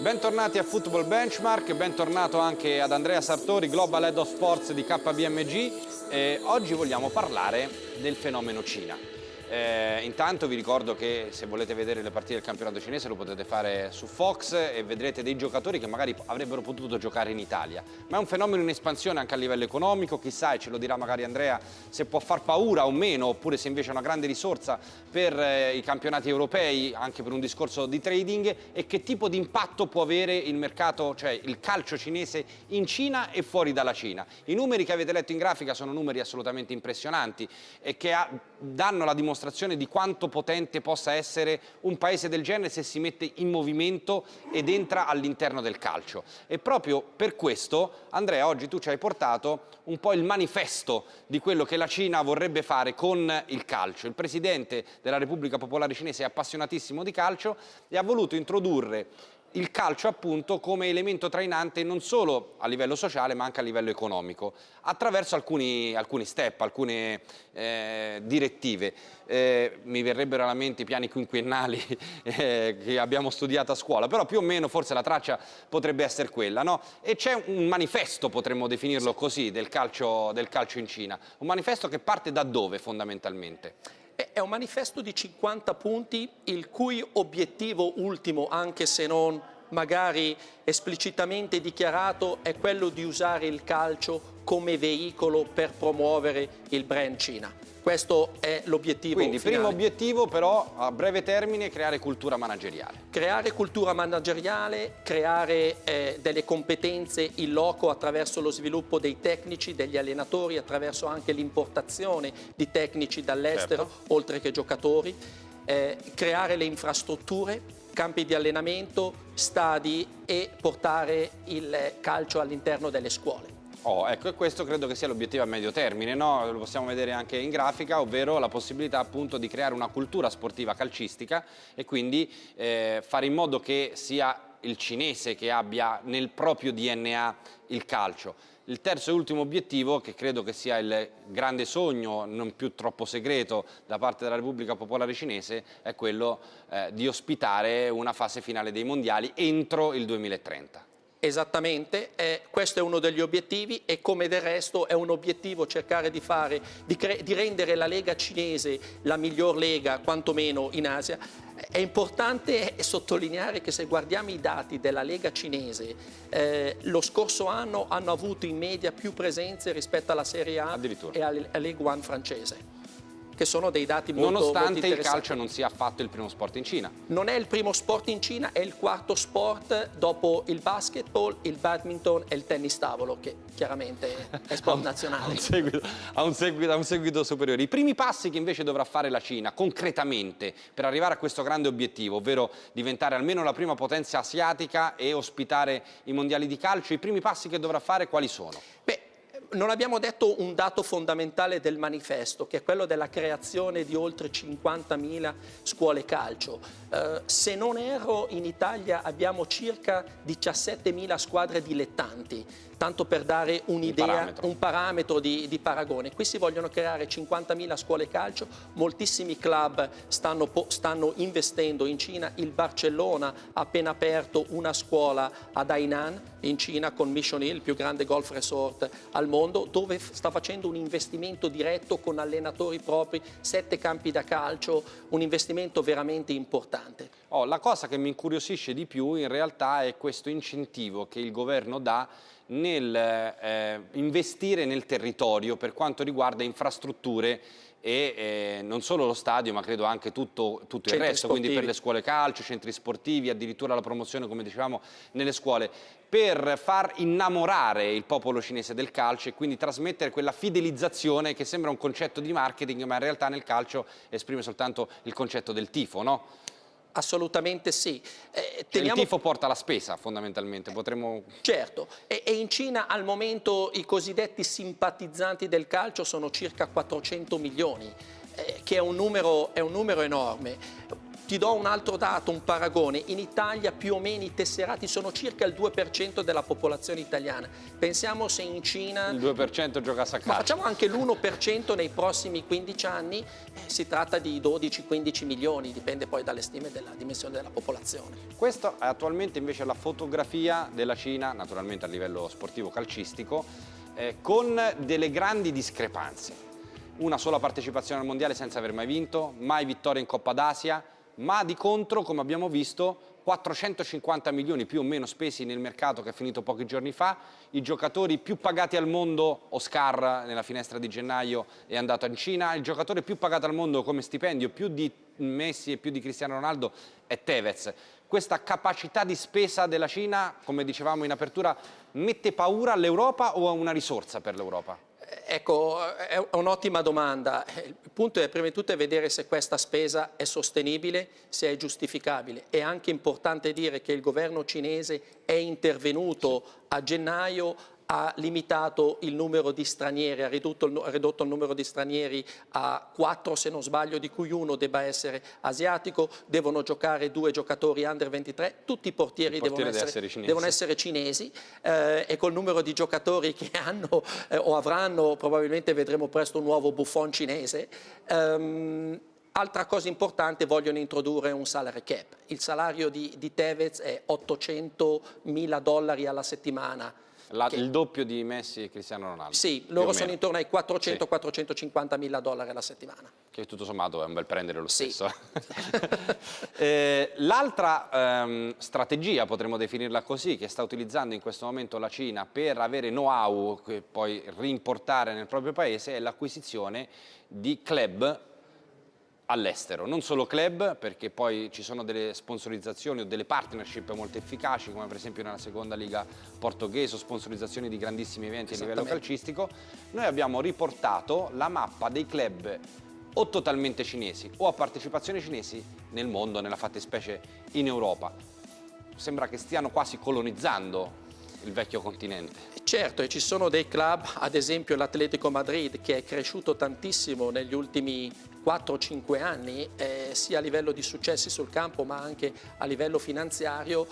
Bentornati a Football Benchmark, bentornato anche ad Andrea Sartori, Global Head of Sports di KPMG. Oggi vogliamo parlare del fenomeno Cina. Intanto vi ricordo che se volete vedere le partite del campionato cinese lo potete fare su Fox e vedrete dei giocatori che magari avrebbero potuto giocare in Italia, ma è un fenomeno in espansione anche a livello economico. Chissà, e ce lo dirà magari Andrea, se può far paura o meno, oppure se invece è una grande risorsa per i campionati europei, anche per un discorso di trading, e che tipo di impatto può avere il mercato, cioè il calcio cinese in Cina e fuori dalla Cina. I numeri che avete letto in grafica sono numeri assolutamente impressionanti e che danno la dimostrazione di quanto potente possa essere un paese del genere se si mette in movimento ed entra all'interno del calcio. E proprio per questo, Andrea, oggi tu ci hai portato un po' il manifesto di quello che la Cina vorrebbe fare con il calcio. Il presidente della Repubblica Popolare Cinese è appassionatissimo di calcio e ha voluto introdurre il calcio appunto come elemento trainante non solo a livello sociale ma anche a livello economico, attraverso alcuni step, alcune direttive. Mi verrebbero alla mente i piani quinquennali che abbiamo studiato a scuola, però più o meno forse la traccia potrebbe essere quella, no? E c'è un manifesto, potremmo definirlo così, del calcio in Cina. Un manifesto che parte da dove fondamentalmente? È un manifesto di 50 punti, il cui obiettivo ultimo, anche se non magari esplicitamente dichiarato, è quello di usare il calcio come veicolo per promuovere il brand Cina. Questo è l'obiettivo finale. Quindi primo obiettivo però a breve termine creare cultura manageriale. Creare cultura manageriale, creare delle competenze in loco attraverso lo sviluppo dei tecnici, degli allenatori, attraverso anche l'importazione di tecnici dall'estero, certo, oltre che giocatori, creare le infrastrutture, campi di allenamento, stadi e portare il calcio all'interno delle scuole. Ecco, e questo credo che sia l'obiettivo a medio termine, no? Lo possiamo vedere anche in grafica, ovvero la possibilità appunto di creare una cultura sportiva calcistica e quindi fare in modo che sia il cinese che abbia nel proprio DNA il calcio. Il terzo e ultimo obiettivo, che credo che sia il grande sogno, non più troppo segreto, da parte della Repubblica Popolare Cinese, è quello di ospitare una fase finale dei mondiali entro il 2030. Esattamente, questo è uno degli obiettivi e come del resto è un obiettivo cercare di rendere la Lega cinese la miglior lega, quantomeno in Asia. È importante sottolineare che se guardiamo i dati della Lega cinese, lo scorso anno hanno avuto in media più presenze rispetto alla Serie A e alla Ligue 1 francese, che sono dei dati molto nonostante molto il calcio non sia affatto il primo sport in Cina. Non è il primo sport in Cina, è il quarto sport dopo il basketball, il badminton e il tennis tavolo, che chiaramente è sport nazionale. Ha un seguito superiore. I primi passi che invece dovrà fare la Cina concretamente per arrivare a questo grande obiettivo, ovvero diventare almeno la prima potenza asiatica e ospitare i mondiali di calcio, i primi passi che dovrà fare quali sono? Non abbiamo detto un dato fondamentale del manifesto, che è quello della creazione di oltre 50.000 scuole calcio. Se non erro, in Italia abbiamo circa 17.000 squadre dilettanti, tanto per dare un'idea, un parametro di paragone. Qui si vogliono creare 50.000 scuole calcio, moltissimi club stanno investendo in Cina. Il Barcellona ha appena aperto una scuola ad Hainan, in Cina, con Mission Hill, il più grande golf resort al mondo, dove sta facendo un investimento diretto con allenatori propri, 7 campi da calcio, un investimento veramente importante. La cosa che mi incuriosisce di più in realtà è questo incentivo che il governo dà nel investire nel territorio per quanto riguarda infrastrutture e non solo lo stadio, ma credo anche tutto il resto, sportivi. Quindi per le scuole calcio, centri sportivi, addirittura la promozione, come dicevamo, nelle scuole, per far innamorare il popolo cinese del calcio e quindi trasmettere quella fidelizzazione che sembra un concetto di marketing, ma in realtà nel calcio esprime soltanto il concetto del tifo, no? Assolutamente sì. Il tifo porta la spesa fondamentalmente, potremmo... Certo, e in Cina al momento i cosiddetti simpatizzanti del calcio sono circa 400 milioni, che è un numero enorme. Ti do un altro dato, un paragone. In Italia più o meno i tesserati sono circa il 2% della popolazione italiana. Pensiamo se in Cina... Il 2% giocasse a calcio. Ma facciamo anche l'1% nei prossimi 15 anni, si tratta di 12-15 milioni, dipende poi dalle stime della dimensione della popolazione. Questa è attualmente invece la fotografia della Cina, naturalmente a livello sportivo calcistico, con delle grandi discrepanze. Una sola partecipazione al mondiale senza aver mai vinto, mai vittoria in Coppa d'Asia, ma di contro, come abbiamo visto, 450 milioni più o meno spesi nel mercato che è finito pochi giorni fa, i giocatori più pagati al mondo, Oscar nella finestra di gennaio è andato in Cina, il giocatore più pagato al mondo come stipendio, più di Messi e più di Cristiano Ronaldo, è Tevez. Questa capacità di spesa della Cina, come dicevamo in apertura, mette paura all'Europa o è una risorsa per l'Europa? Ecco, è un'ottima domanda. Il punto è prima di tutto vedere se questa spesa è sostenibile, se è giustificabile. È anche importante dire che il governo cinese è intervenuto a gennaio, ha limitato il numero di stranieri, ha ridotto il numero di stranieri a 4 se non sbaglio, di cui uno debba essere asiatico, devono giocare 2 giocatori under 23, tutti i portieri devono essere cinesi e col numero di giocatori che hanno o avranno probabilmente vedremo presto un nuovo Buffon cinese. Altra cosa importante, vogliono introdurre un salary cap. Il salario di Tevez è $800.000 alla settimana. Il doppio di Messi e Cristiano Ronaldo. Sì, loro sono intorno ai 400-450 mila dollari alla settimana. Che tutto sommato è un bel prendere lo stesso. Sì. L'altra strategia, potremmo definirla così, che sta utilizzando in questo momento la Cina per avere know-how che poi rimportare nel proprio paese è l'acquisizione di club all'estero, non solo club, perché poi ci sono delle sponsorizzazioni o delle partnership molto efficaci, come per esempio nella seconda liga portoghese, o sponsorizzazioni di grandissimi eventi a livello calcistico. Noi abbiamo riportato la mappa dei club o totalmente cinesi o a partecipazione cinesi nel mondo, nella fattispecie in Europa. Sembra che stiano quasi colonizzando il vecchio continente. Certo, e ci sono dei club, ad esempio l'Atletico Madrid, che è cresciuto tantissimo negli ultimi 4-5 anni, sia a livello di successi sul campo ma anche a livello finanziario,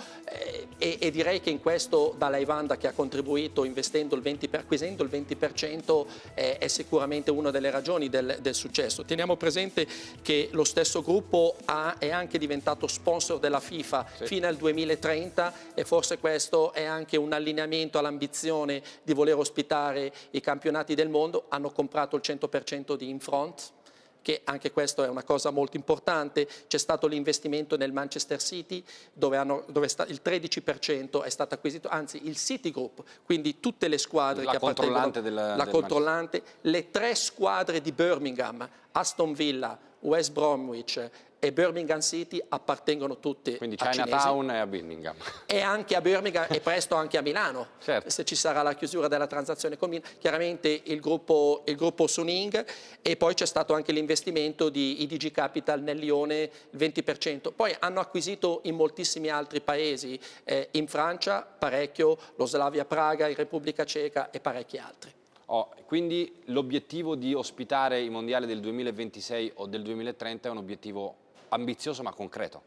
e direi che in questo Dalla che ha contribuito acquisendo il 20%, è sicuramente una delle ragioni del successo. Teniamo presente che lo stesso gruppo è anche diventato sponsor della FIFA fino al 2030 e forse questo è anche un allineamento all'ambizione di voler ospitare i campionati del mondo. Hanno comprato il 100% di Infront, che anche questo è una cosa molto importante. C'è stato l'investimento nel Manchester City, dove il 13% è stato acquisito, anzi il City Group, quindi tutte le squadre che appartengono, la controllante, le 3 squadre di Birmingham, Aston Villa, West Bromwich e Birmingham City appartengono tutte quindi a Chinatown e a Birmingham. E anche a Birmingham e presto anche a Milano, certo, se ci sarà la chiusura della transazione con Milano. Chiaramente il gruppo Suning, e poi c'è stato anche l'investimento di IDG Capital nel Lione, il 20%. Poi hanno acquisito in moltissimi altri paesi, in Francia parecchio, lo Slavia Praga, in Repubblica Ceca e parecchi altri. Quindi l'obiettivo di ospitare i mondiali del 2026 o del 2030 è un obiettivo ambizioso ma concreto?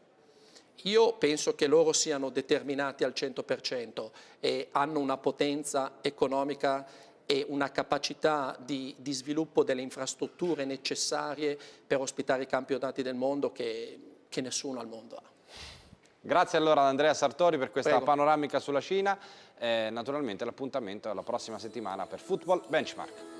Io penso che loro siano determinati al 100% e hanno una potenza economica e una capacità di sviluppo delle infrastrutture necessarie per ospitare i campionati del mondo che nessuno al mondo ha. Grazie allora ad Andrea Sartori per questa panoramica sulla Cina. Naturalmente l'appuntamento è la prossima settimana per Football Benchmark.